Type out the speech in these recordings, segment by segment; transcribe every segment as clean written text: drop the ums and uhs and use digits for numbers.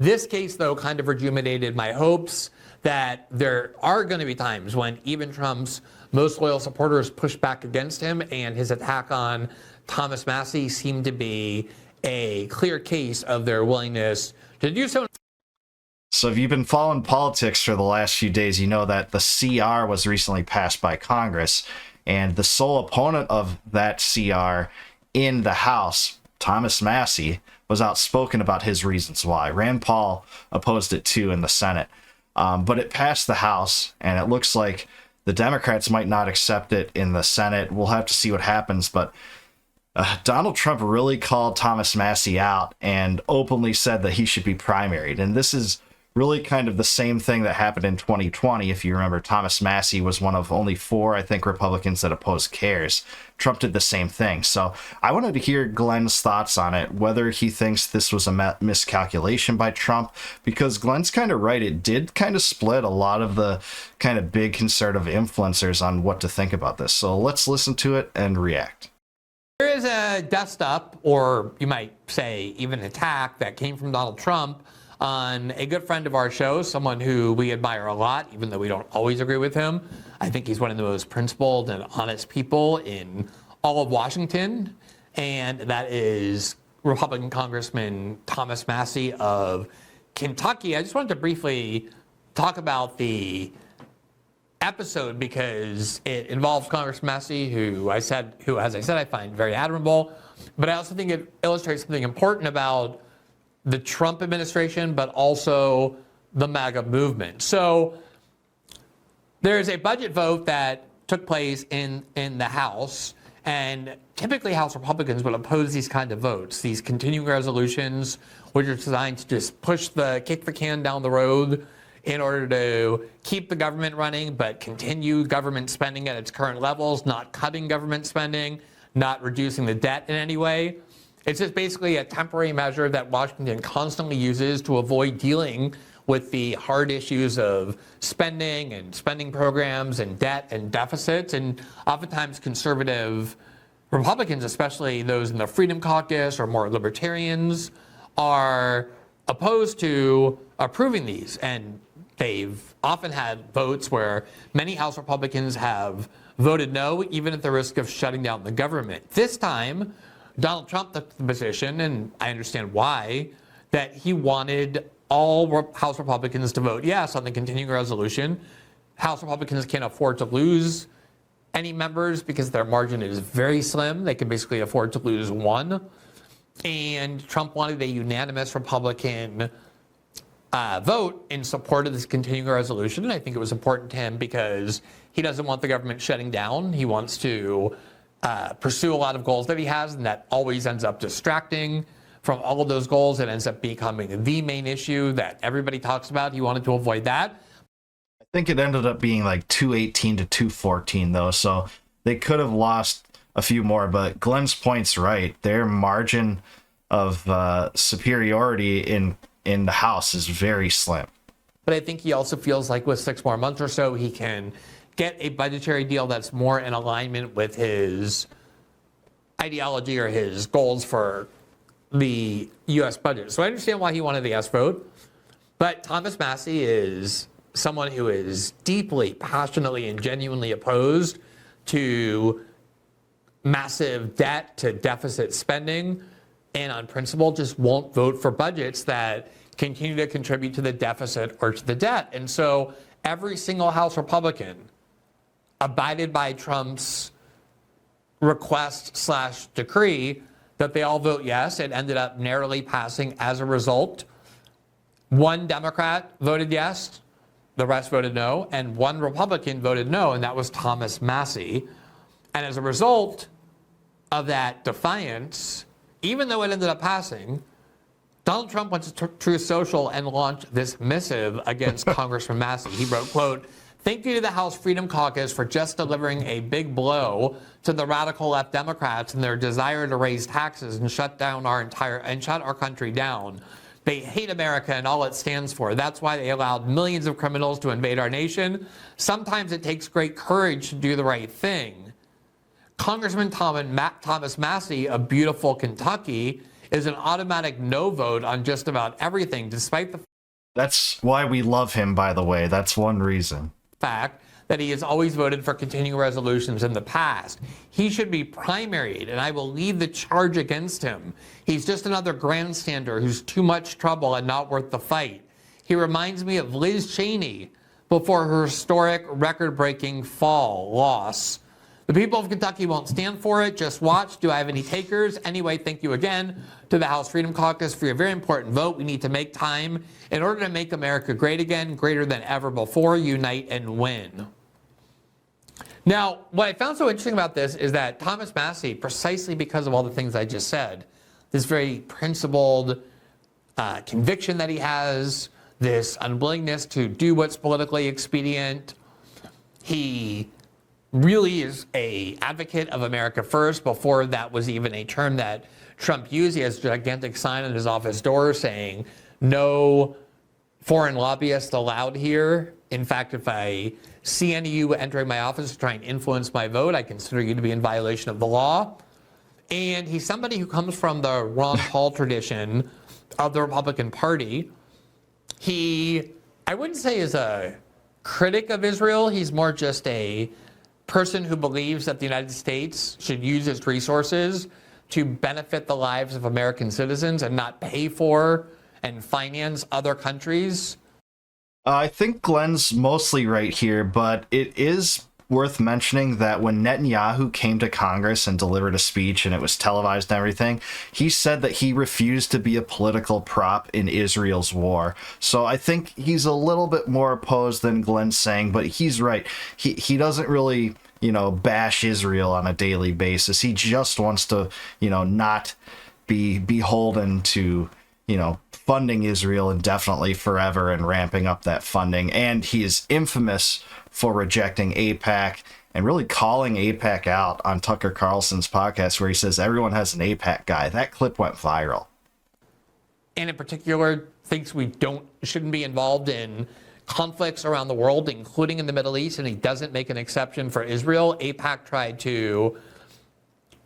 This case, though, kind of rejuvenated my hopes that there are going to be times when even Trump's most loyal supporters push back against him, and his attack on Thomas Massie seemed to be a clear case of their willingness to do so. So if you've been following politics for the last few days, you know that the CR was recently passed by Congress, and the sole opponent of that CR in the House, Thomas Massie, was outspoken about his reasons why. Rand Paul opposed it too in the Senate. But it passed the House, and it looks like the Democrats might not accept it in the Senate. We'll have to see what happens, but Donald Trump really called Thomas Massie out and openly said that he should be primaried. And this is really kind of the same thing that happened in 2020. If you remember, Thomas Massie was one of only 4, I think, Republicans that opposed CARES. Trump did the same thing. So I wanted to hear Glenn's thoughts on it, whether he thinks this was a miscalculation by Trump, because Glenn's kind of right. It did kind of split a lot of the kind of big conservative influencers on what to think about this. So let's listen to it and react. There is a dust up, or you might say even attack, that came from Donald Trump on a good friend of our show, someone who we admire a lot, even though we don't always agree with him. I think he's one of the most principled and honest people in all of Washington, and that is Republican Congressman Thomas Massie of Kentucky. I just wanted to briefly talk about the episode because it involves Congressman Massie, who, as I said, I find very admirable, but I also think it illustrates something important about the Trump administration, but also the MAGA movement. So there's a budget vote that took place in the House, and typically House Republicans would oppose these kind of votes, these continuing resolutions, which are designed to just kick the can down the road in order to keep the government running, but continue government spending at its current levels, not cutting government spending, not reducing the debt in any way. It's just basically a temporary measure that Washington constantly uses to avoid dealing with the hard issues of spending and spending programs and debt and deficits. And oftentimes conservative Republicans, especially those in the Freedom Caucus or more libertarians, are opposed to approving these. And they've often had votes where many House Republicans have voted no, even at the risk of shutting down the government. This time, Donald Trump took the position, and I understand why, that he wanted all House Republicans to vote yes on the continuing resolution. House Republicans can't afford to lose any members because their margin is very slim. They can basically afford to lose one. And Trump wanted a unanimous Republican vote in support of this continuing resolution. And I think it was important to him because he doesn't want the government shutting down. He wants to pursue a lot of goals that he has, and that always ends up distracting from all of those goals. It ends up becoming the main issue that everybody talks about. He wanted to avoid that. I think it ended up being like 218 to 214, though, so they could have lost a few more, but Glenn's point's right. Their margin of superiority in the House is very slim. But I think he also feels like with 6 more months or so, he can get a budgetary deal that's more in alignment with his ideology or his goals for the U.S. budget. So I understand why he wanted the yes vote. But Thomas Massie is someone who is deeply, passionately, and genuinely opposed to massive debt, to deficit spending, and on principle just won't vote for budgets that continue to contribute to the deficit or to the debt. And so every single House Republican abided by Trump's request/decree that they all vote yes. It ended up narrowly passing as a result. One Democrat voted yes, the rest voted no, and one Republican voted no, and that was Thomas Massie. And as a result of that defiance, even though it ended up passing, Donald Trump went to Truth Social and launched this missive against Congressman Massie. He wrote, quote, "Thank you to the House Freedom Caucus for just delivering a big blow to the radical left Democrats and their desire to raise taxes and shut our country down. They hate America and all it stands for. That's why they allowed millions of criminals to invade our nation. Sometimes it takes great courage to do the right thing. Congressman Thomas Massie of beautiful Kentucky is an automatic no vote on just about everything, despite the That's why we love him, by the way. That's one reason. fact that he has always voted for continuing resolutions in the past. He should be primaried, and I will lead the charge against him. He's just another grandstander who's too much trouble and not worth the fight. He reminds me of Liz Cheney before her historic record-breaking loss. The people of Kentucky won't stand for it. Just watch. Do I have any takers? Anyway, thank you again to the House Freedom Caucus for your very important vote. We need to make time in order to make America great again, greater than ever before. Unite and win. Now, what I found so interesting about this is that Thomas Massie, precisely because of all the things I just said, this very principled conviction that he has, this unwillingness to do what's politically expedient, he really is an advocate of America first. Before that was even a term that Trump used. He has a gigantic sign on his office door saying, no foreign lobbyists allowed here. In fact, if I see any of you entering my office to try and influence my vote, I consider you to be in violation of the law. And he's somebody who comes from the Ron Paul tradition of the Republican Party. He, I wouldn't say is a critic of Israel. He's more just a person who believes that the United States should use its resources to benefit the lives of American citizens and not pay for and finance other countries. I think Glenn's mostly right here, but it is worth mentioning that when Netanyahu came to Congress and delivered a speech and it was televised and everything, he said that he refused to be a political prop in Israel's war. So I think he's a little bit more opposed than Glenn's saying, but he's right. He doesn't really, bash Israel on a daily basis. He just wants to, not be beholden to, funding Israel indefinitely forever and ramping up that funding. And he is infamous for rejecting AIPAC and really calling AIPAC out on Tucker Carlson's podcast where he says everyone has an AIPAC guy. That clip went viral. And in particular, thinks we shouldn't be involved in conflicts around the world, including in the Middle East, and he doesn't make an exception for Israel. AIPAC tried to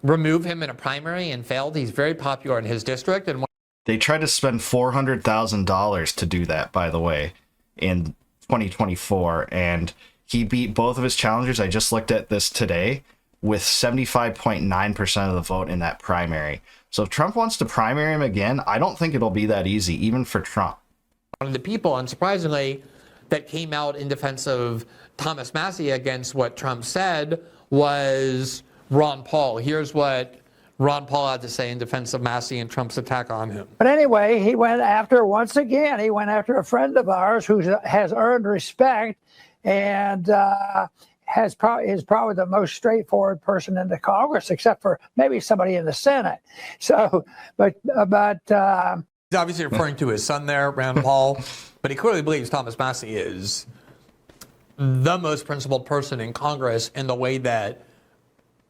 remove him in a primary and failed. He's very popular in his district. And they tried to spend $400,000 to do that, by the way, in 2024, and he beat both of his challengers. I just looked at this today with 75.9% of the vote in that primary. So if Trump wants to primary him again, I don't think it'll be that easy, even for Trump. One of the people, unsurprisingly, that came out in defense of Thomas Massie against what Trump said was Ron Paul. Here's what Ron Paul had to say in defense of Massie and Trump's attack on him. But anyway, once again, he went after a friend of ours who has earned respect and is probably the most straightforward person in the Congress, except for maybe somebody in the Senate. So, but he's obviously referring to his son there, Rand Paul, but he clearly believes Thomas Massie is the most principled person in Congress in the way that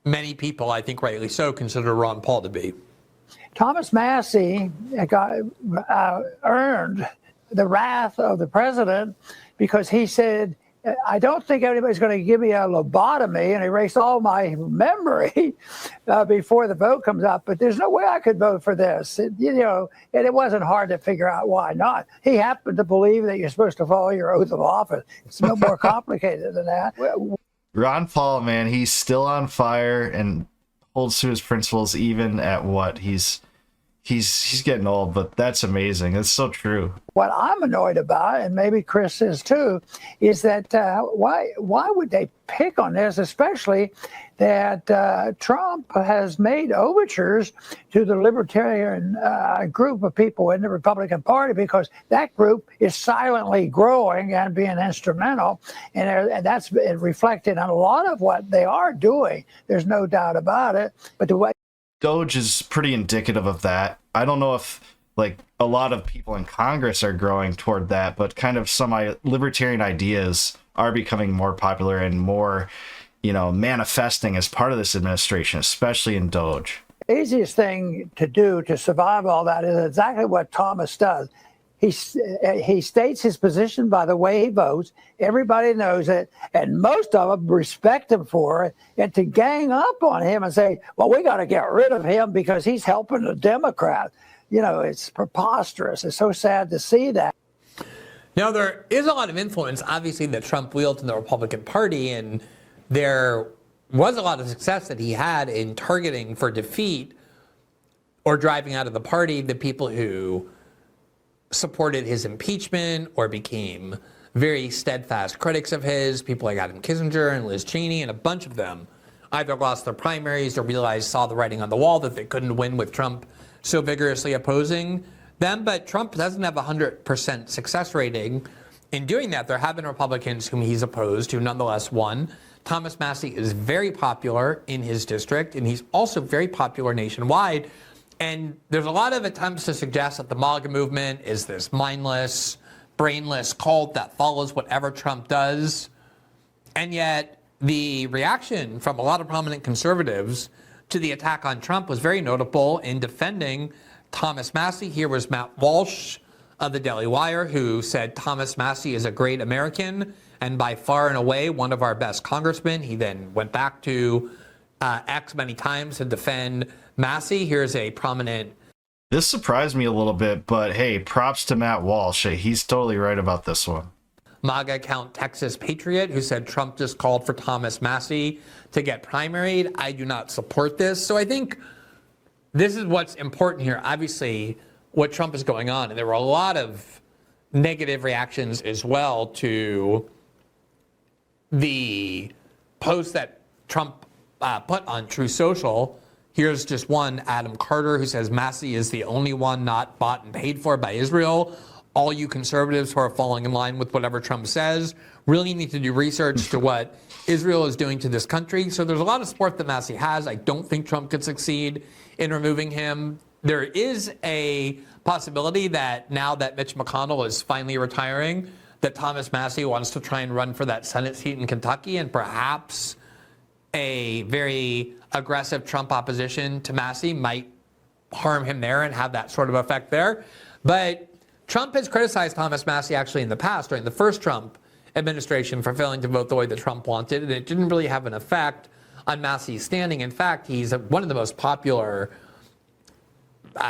many people, I think rightly so, consider Ron Paul to be. Thomas Massie earned the wrath of the president because he said, I don't think anybody's going to give me a lobotomy and erase all my memory before the vote comes up. But there's no way I could vote for this. And it wasn't hard to figure out why not. He happened to believe that you're supposed to follow your oath of office. It's no more complicated than that. Ron Paul, man, he's still on fire and holds to his principles even at what? He's getting old, but that's amazing. It's so true. What I'm annoyed about, and maybe Chris is too, is that why would they pick on this, especially that Trump has made overtures to the libertarian group of people in the Republican Party, because that group is silently growing and being instrumental, and that's reflected on a lot of what they are doing. There's no doubt about it. But the way Doge is pretty indicative of that. I don't know if a lot of people in Congress are growing toward that, but kind of some libertarian ideas are becoming more popular and more, manifesting as part of this administration, especially in Doge. The easiest thing to do to survive all that is exactly what Thomas does. he states his position by the way he votes. Everybody knows it, and most of them respect him for it. And to gang up on him and say, well, we got to get rid of him because he's helping the Democrat, it's preposterous. It's so sad to see that. Now, there is a lot of influence, obviously, that Trump wielded in the Republican Party, and there was a lot of success that he had in targeting for defeat or driving out of the party the people who supported his impeachment or became very steadfast critics of his, people like Adam Kissinger and Liz Cheney, and a bunch of them either lost their primaries or saw the writing on the wall that they couldn't win with Trump so vigorously opposing them. But Trump doesn't have a 100% success rating in doing that. There have been Republicans whom he's opposed who nonetheless won. Thomas Massie is very popular in his district, and he's also very popular nationwide. And there's a lot of attempts to suggest that the MAGA movement is this mindless, brainless cult that follows whatever Trump does. And yet the reaction from a lot of prominent conservatives to the attack on Trump was very notable in defending Thomas Massie. Here was Matt Walsh of the Daily Wire, who said Thomas Massie is a great American and by far and away one of our best congressmen. He then went back to X many times to defend Massie. Here's a prominent. This surprised me a little bit, but hey, props to Matt Walsh. He's totally right about this one. MAGA account Texas Patriot, who said Trump just called for Thomas Massie to get primaried. I do not support this. So I think this is what's important here. Obviously, what Trump is going on, and there were a lot of negative reactions as well to the post that Trump put on True Social. Here's just one, Adam Carter, who says Massie is the only one not bought and paid for by Israel. All you conservatives who are falling in line with whatever Trump says really need to do research to what Israel is doing to this country. So there's a lot of support that Massie has. I don't think Trump could succeed in removing him. There is a possibility that now that Mitch McConnell is finally retiring, that Thomas Massie wants to try and run for that Senate seat in Kentucky, and perhaps a very aggressive Trump opposition to Massie might harm him there and have that sort of effect there. But Trump has criticized Thomas Massie actually in the past, during the first Trump administration, for failing to vote the way that Trump wanted, and it didn't really have an effect on Massie's standing. In fact, he's one of the most popular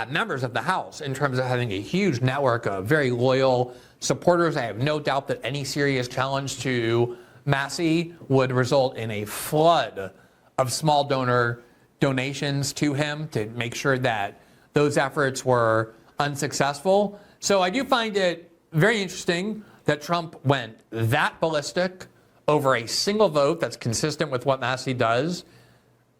members of the House in terms of having a huge network of very loyal supporters. I have no doubt that any serious challenge to Massie would result in a flood of small donor donations to him to make sure that those efforts were unsuccessful. So I do find it very interesting that Trump went that ballistic over a single vote that's consistent with what Massie does.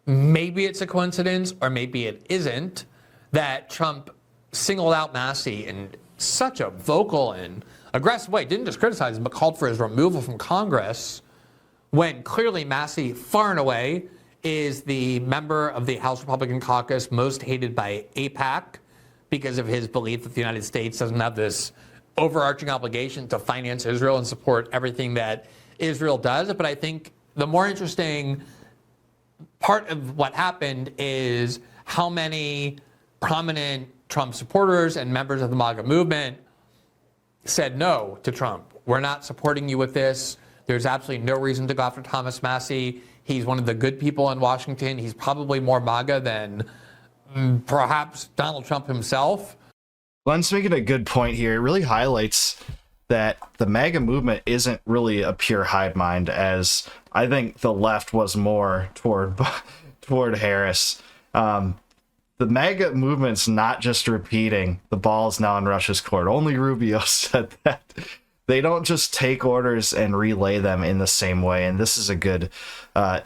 Maybe it's a coincidence, or maybe it isn't, that Trump singled out Massie in such a vocal and aggressive way. Didn't just criticize him, but called for his removal from Congress, when clearly Massie, far and away, is the member of the House Republican caucus most hated by AIPAC because of his belief that the United States doesn't have this overarching obligation to finance Israel and support everything that Israel does. But I think the more interesting part of what happened is how many prominent Trump supporters and members of the MAGA movement said no to Trump. We're not supporting you with this. There's absolutely no reason to go after Thomas Massie. He's one of the good people in Washington. He's probably more MAGA than perhaps Donald Trump himself. Glenn's making a good point here. It really highlights that the MAGA movement isn't really a pure hive mind, as I think the left was more toward Harris. The MAGA movement's not just repeating the ball's now in Russia's court. Only Rubio said that. They don't just take orders and relay them in the same way, and this is a good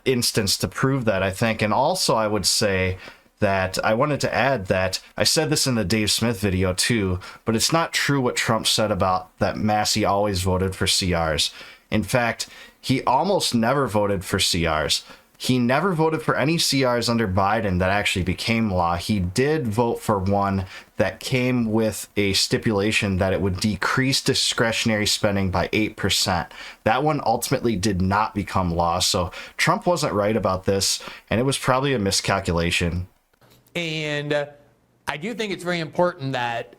instance to prove that, I think. And also, I would say that I wanted to add that I said this in the Dave Smith video too, but it's not true what Trump said about that Massie always voted for CRs. In fact, he almost never voted for CRs. He never voted for any CRs under Biden that actually became law. He did vote for one that came with a stipulation that it would decrease discretionary spending by 8%. That one ultimately did not become law. So Trump wasn't right about this, and it was probably a miscalculation. And I do think it's very important that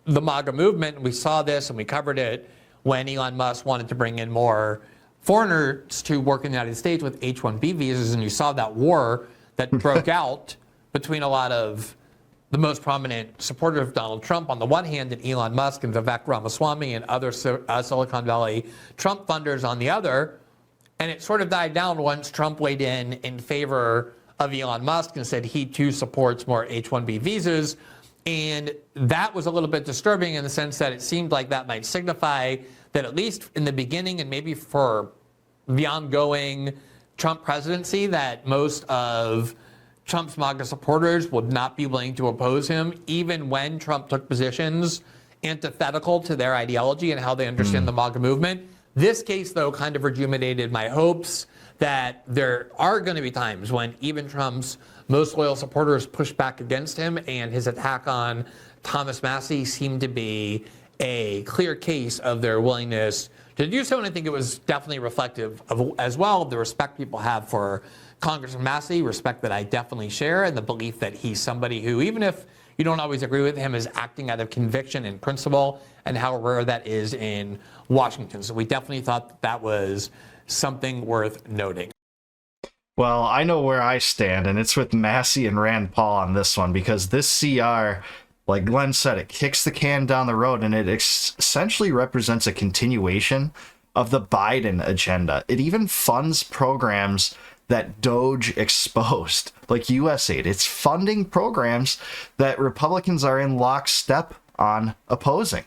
the MAGA movement. We saw this and we covered it when Elon Musk wanted to bring in more foreigners to work in the United States with H-1B visas, and you saw that war that broke out between a lot of the most prominent supporters of Donald Trump on the one hand, and Elon Musk and Vivek Ramaswamy and other Silicon Valley Trump funders on the other. And it sort of died down once Trump weighed in favor of Elon Musk and said he too supports more H-1B visas. And that was a little bit disturbing in the sense that it seemed like that might signify that at least in the beginning and maybe for the ongoing Trump presidency, that most of Trump's MAGA supporters would not be willing to oppose him, even when Trump took positions antithetical to their ideology and how they understand the MAGA movement. This case, though, kind of rejuvenated my hopes that there are going to be times when even Trump's most loyal supporters push back against him, and his attack on Thomas Massie seemed to be a clear case of their willingness to do so. And I think it was definitely reflective of, as well, of the respect people have for Congressman Massie, respect that I definitely share, and the belief that he's somebody who, even if you don't always agree with him, is acting out of conviction and principle, and how rare that is in Washington. So we definitely thought that was something worth noting. Well, I know where I stand, and it's with Massie and Rand Paul on this one, because this CR, like Glenn said, it kicks the can down the road, and it essentially represents a continuation of the Biden agenda. It even funds programs that Doge exposed, like USAID. It's funding programs that Republicans are in lockstep on opposing.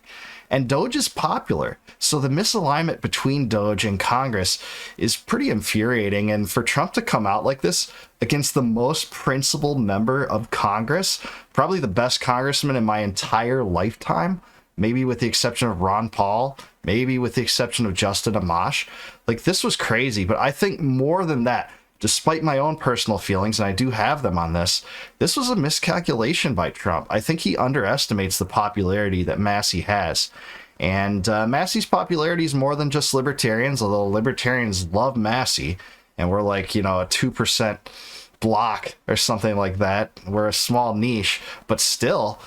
And Doge is popular, so the misalignment between Doge and Congress is pretty infuriating. And for Trump to come out like this against the most principled member of Congress, probably the best congressman in my entire lifetime, maybe with the exception of Ron Paul, maybe with the exception of Justin Amash, like, this was crazy. But I think more than that, despite my own personal feelings, and I do have them on this was a miscalculation by Trump. I think he underestimates the popularity that Massie has. And Massie's popularity is more than just libertarians, although libertarians love Massie, and we're like, a 2% block or something like that. We're a small niche, but still,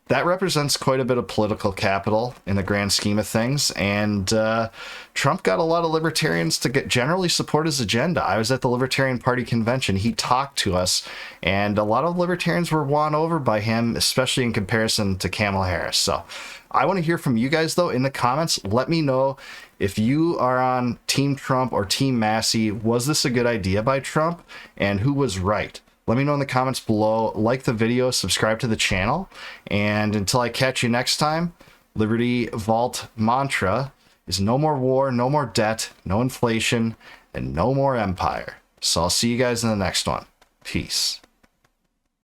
that represents quite a bit of political capital in the grand scheme of things. And Trump got a lot of libertarians to generally support his agenda. I was at the Libertarian Party convention. He talked to us, and a lot of libertarians were won over by him, especially in comparison to Kamala Harris. So I want to hear from you guys, though, in the comments. Let me know if you are on Team Trump or Team Massie. Was this a good idea by Trump? And who was right? Let me know in the comments below. Like the video, subscribe to the channel, and until I catch you next time, Liberty Vault mantra is no more war, no more debt, no inflation, and no more empire. So I'll see you guys in the next one. Peace.